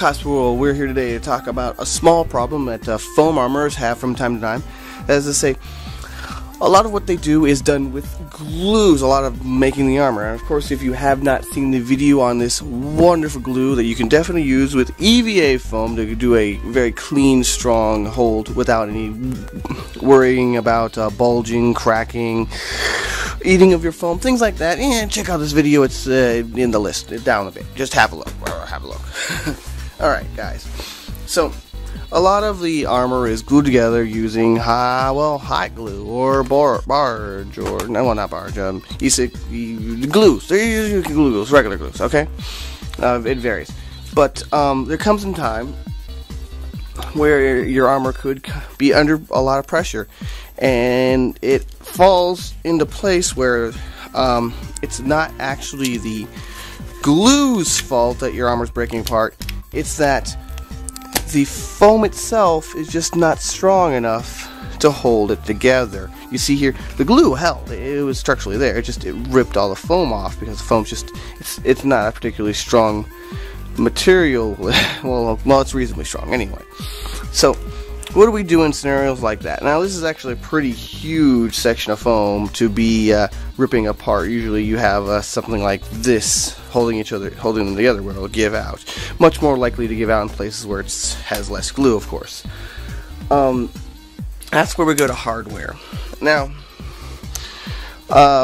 Cosplay World. We're here today to talk about a small problem that foam armors have from time to time. As I say, a lot of what they do is done with glues, a lot of making the armor. And of course, if you have not seen the video on this wonderful glue that you can definitely use with EVA foam to do a very clean, strong hold without any worrying about bulging, cracking, eating of your foam, things like that, check out this video. It's in the list, down a bit. Just have a look. Alright, guys. So, a lot of the armor is glued together using hot glue or barge, or no, not barge. Glues. They're usually glues, regular glues. Okay, it varies, but there comes a time where your armor could be under a lot of pressure, and it falls into place where it's not actually the glue's fault that your armor's breaking apart. It's that the foam itself is just not strong enough to hold it together. You see here, the glue held. It was structurally there. It ripped all the foam off because the foam's just, it's not a particularly strong material. well, it's reasonably strong anyway. So, what do we do in scenarios like that? Now, this is actually a pretty huge section of foam to be ripping apart. Usually, you have something like this holding them together, where it'll give out. Much more likely to give out in places where it has less glue, of course. That's where we go to hardware. Now,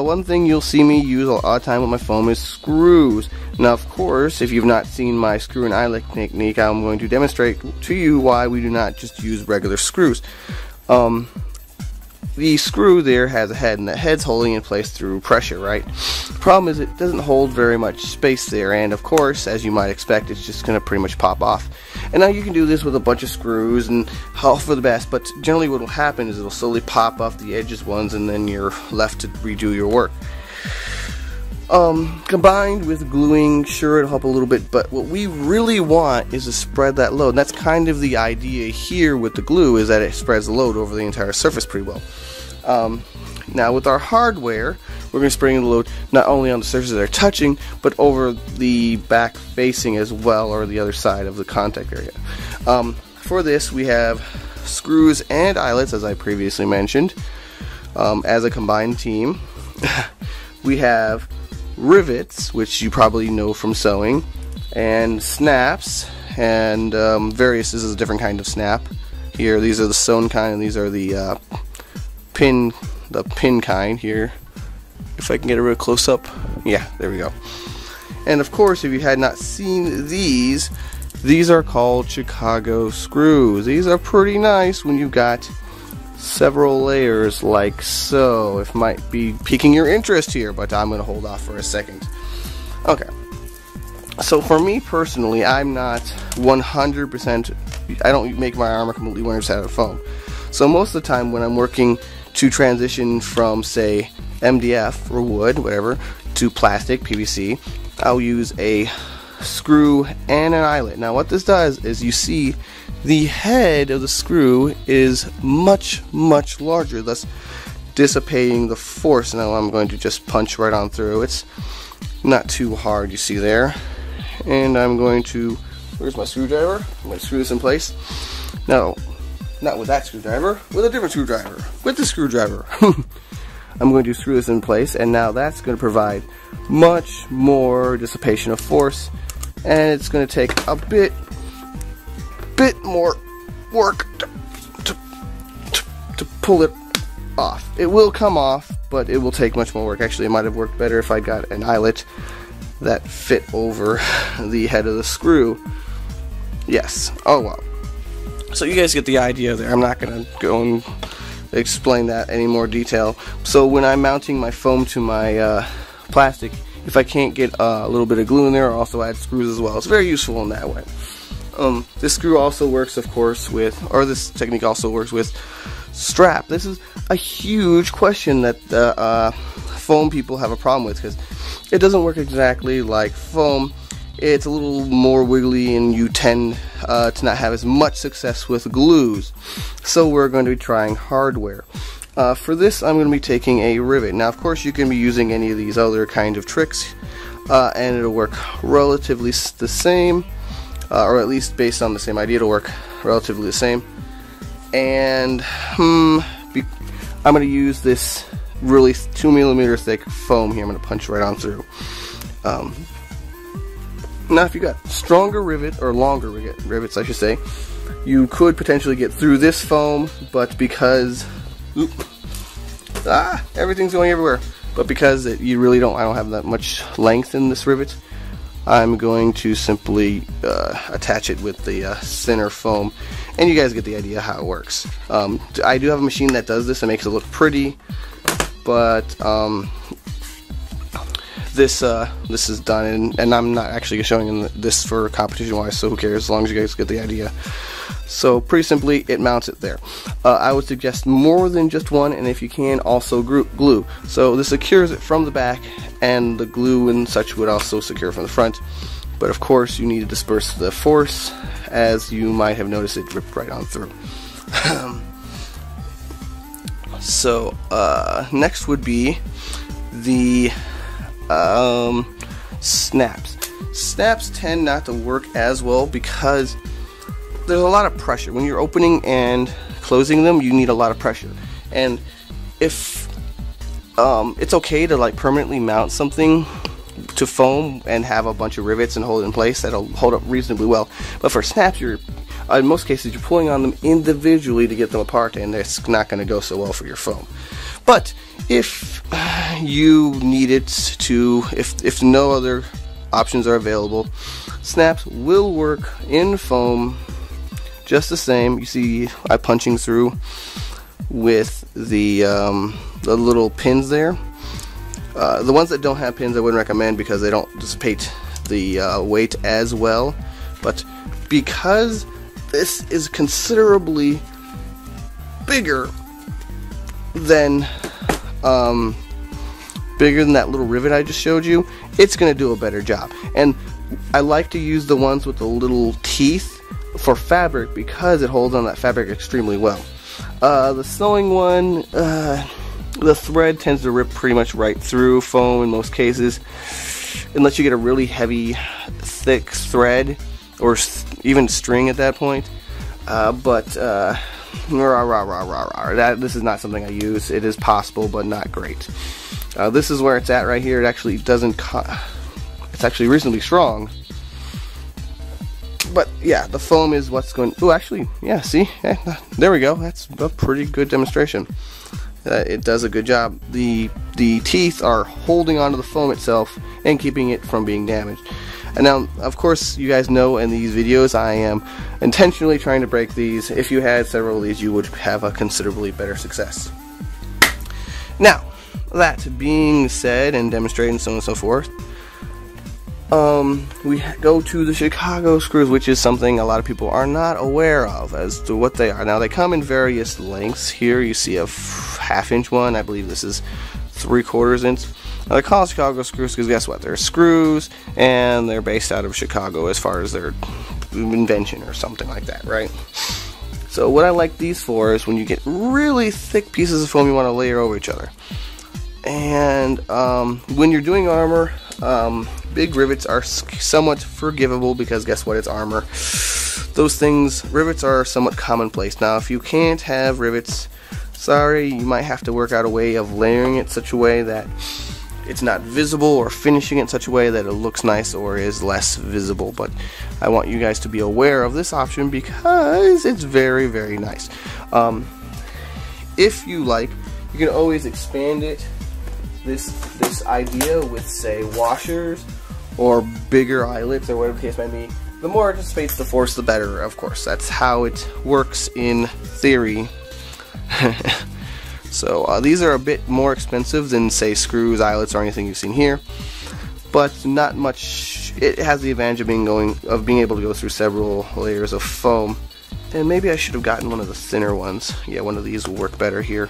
one thing you'll see me use a lot of time with my foam is screws. Now, of course, if you've not seen my screw and eyelet technique, I'm going to demonstrate to you why we do not just use regular screws. The screw there has a head, and the head's holding in place through pressure, right? The problem is it doesn't hold very much space there, and of course, as you might expect, it's just going to pretty much pop off. And now you can do this with a bunch of screws and hope for the best, but generally what will happen is it'll slowly pop off the edges ones, and then you're left to redo your work. Combined with gluing, sure, it'll help a little bit, but what we really want is to spread that load. And that's kind of the idea here with the glue, is that it spreads the load over the entire surface pretty well. Now with our hardware, we're going to spread the load not only on the surfaces that are touching, but over the back facing as well, or the other side of the contact area. For this, we have screws and eyelets, as I previously mentioned, as a combined team. We have rivets, which you probably know from sewing, and snaps, and this is a different kind of snap. Here, these are the sewn kind, and these are the pin kind here. If I can get a real close up, yeah, there we go. And of course, if you had not seen these are called Chicago screws. These are pretty nice when you've got several layers like so. It might be piquing your interest here, but I'm going to hold off for a second. Okay, so for me personally, I'm not 100%, I don't make my armor completely 100% out of foam. So most of the time when I'm working to transition from, say, MDF or wood, whatever, to plastic, PVC, I'll use a screw and an eyelet. Now what this does is, you see the head of the screw is much larger, thus dissipating the force. Now I'm going to just punch right on through. It's not too hard, you see there. And I'm going to, where's my screwdriver? I'm going to screw this in place. Now, not with that screwdriver, with a different screwdriver, with the screwdriver. I'm going to screw this in place, and now that's going to provide much more dissipation of force, and it's going to take a bit more work to pull it off. It will come off, but it will take much more work. Actually, it might have worked better if I got an eyelet that fit over the head of the screw. Yes. Oh well. So you guys get the idea there. I'm not going to go and explain that any more detail. So when I'm mounting my foam to my plastic, if I can't get a little bit of glue in there, I'll also add screws as well. It's very useful in that way. This screw also works, of course, this technique also works with strap. This is a huge question that foam people have a problem with, because it doesn't work exactly like foam. It's a little more wiggly, and you tend to not have as much success with glues. So we're going to be trying hardware. For this, I'm going to be taking a rivet. Now, of course, you can be using any of these other kind of tricks, and it'll work relatively the same. or at least based on the same idea, it'll work relatively the same. And I'm going to use this really 2mm thick foam here. I'm going to punch right on through. Now if you got stronger rivet, or longer rivets I should say, you could potentially get through this foam, but because everything's going everywhere, but because I don't have that much length in this rivet, I'm going to simply attach it with the thinner foam, and you guys get the idea how it works. I do have a machine that does this and makes it look pretty, but this is done, and I'm not actually showing this for competition wise, so who cares, as long as you guys get the idea. So pretty simply, it mounts it there. I would suggest more than just one, and if you can, also glue. So this secures it from the back, and the glue and such would also secure from the front. But of course, you need to disperse the force, as you might have noticed it ripped right on through. So next would be the snaps. Snaps tend not to work as well because there's a lot of pressure. When you're opening and closing them, you need a lot of pressure. And if it's okay to like permanently mount something to foam and have a bunch of rivets and hold it in place, that'll hold up reasonably well. But for snaps, in most cases, you're pulling on them individually to get them apart, and it's not going to go so well for your foam. But if you need it to, if no other options are available, snaps will work in foam just the same. You see I'm punching through with the little pins there. The ones that don't have pins I wouldn't recommend because they don't dissipate the weight as well. But because this is considerably bigger than that little rivet I just showed you, it's going to do a better job. And I like to use the ones with the little teeth for fabric because it holds on that fabric extremely well. The sewing one, the thread tends to rip pretty much right through foam in most cases, unless you get a really heavy, thick thread or even string at that point. This is not something I use. It is possible, but not great. This is where it's at right here. It actually doesn't. It's actually reasonably strong. But yeah, the foam is what's going. Oh, actually, yeah. See, there we go. That's a pretty good demonstration. It does a good job. The teeth are holding onto the foam itself and keeping it from being damaged. And now, of course, you guys know in these videos I am intentionally trying to break these. If you had several of these, you would have a considerably better success. Now, that being said and demonstrated and so on and so forth, we go to the Chicago screws, which is something a lot of people are not aware of as to what they are. Now, they come in various lengths. Here you see a half-inch one. I believe this is 3/4 inch. Now, they're called Chicago screws because guess what? They're screws, and they're based out of Chicago as far as their invention or something like that, right? So what I like these for is when you get really thick pieces of foam you want to layer over each other. And when you're doing armor, big rivets are somewhat forgivable because guess what? It's armor. Those things, rivets are somewhat commonplace. Now, if you can't have rivets, sorry, you might have to work out a way of layering it such a way that it's not visible, or finishing it in such a way that it looks nice or is less visible. But I want you guys to be aware of this option because it's very, very nice. If you like, you can always expand it, this idea, with say washers or bigger eyelets or whatever the case might be. The more it dissipates the force, the better, of course. That's how it works in theory. So these are a bit more expensive than say screws, eyelets, or anything you've seen here, but not much. It has the advantage of being able to go through several layers of foam. And maybe I should have gotten one of the thinner ones. Yeah, one of these will work better here.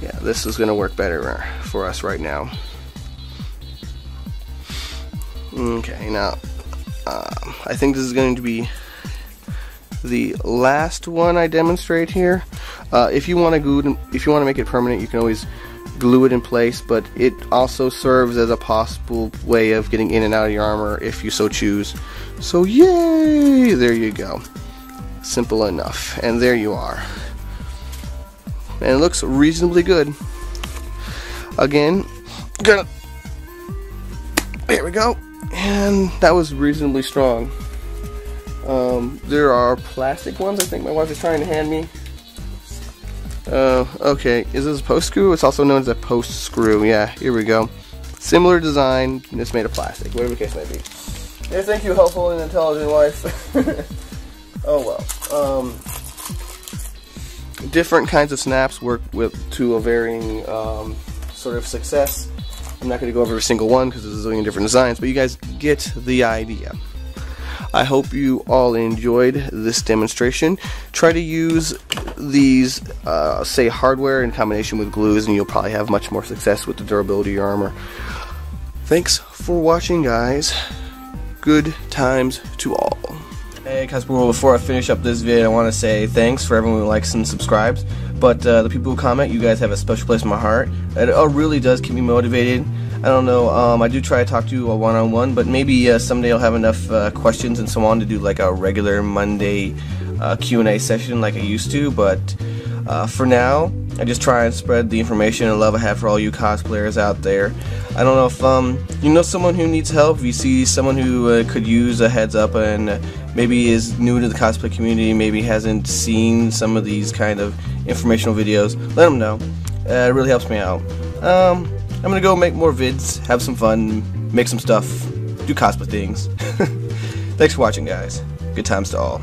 Yeah, this is going to work better for us right now. Okay, now I think this is going to be the last one I demonstrate here. If you want to make it permanent, you can always glue it in place, but it also serves as a possible way of getting in and out of your armor if you so choose. So yay! There you go. Simple enough. And there you are. And it looks reasonably good. Again, there we go. And that was reasonably strong. There are plastic ones I think my wife is trying to hand me. Okay, is this a post screw? It's also known as a post screw. Yeah, here we go. Similar design, just made of plastic, whatever the case may be. Yeah, thank you, helpful and intelligent wife. Oh well. Different kinds of snaps work to a varying sort of success. I'm not going to go over every single one because there's a zillion different designs, but you guys get the idea. I hope you all enjoyed this demonstration. Try to use these, say, hardware in combination with glues, and you'll probably have much more success with the durability of your armor. Thanks for watching, guys. Good times to all. Hey, Cosplay World, before I finish up this video, I want to say thanks for everyone who likes and subscribes. But the people who comment, you guys have a special place in my heart. It really does keep me motivated. I don't know, I do try to talk to you one-on-one, but maybe someday I'll have enough questions and so on to do like a regular Monday Q&A session like I used to, but for now, I just try and spread the information and love I have for all you cosplayers out there. I don't know if you know someone who needs help, if you see someone who could use a heads up and maybe is new to the cosplay community, maybe hasn't seen some of these kind of informational videos, let them know. It really helps me out. I'm gonna go make more vids, have some fun, make some stuff, do cosplay things. Thanks for watching, guys. Good times to all.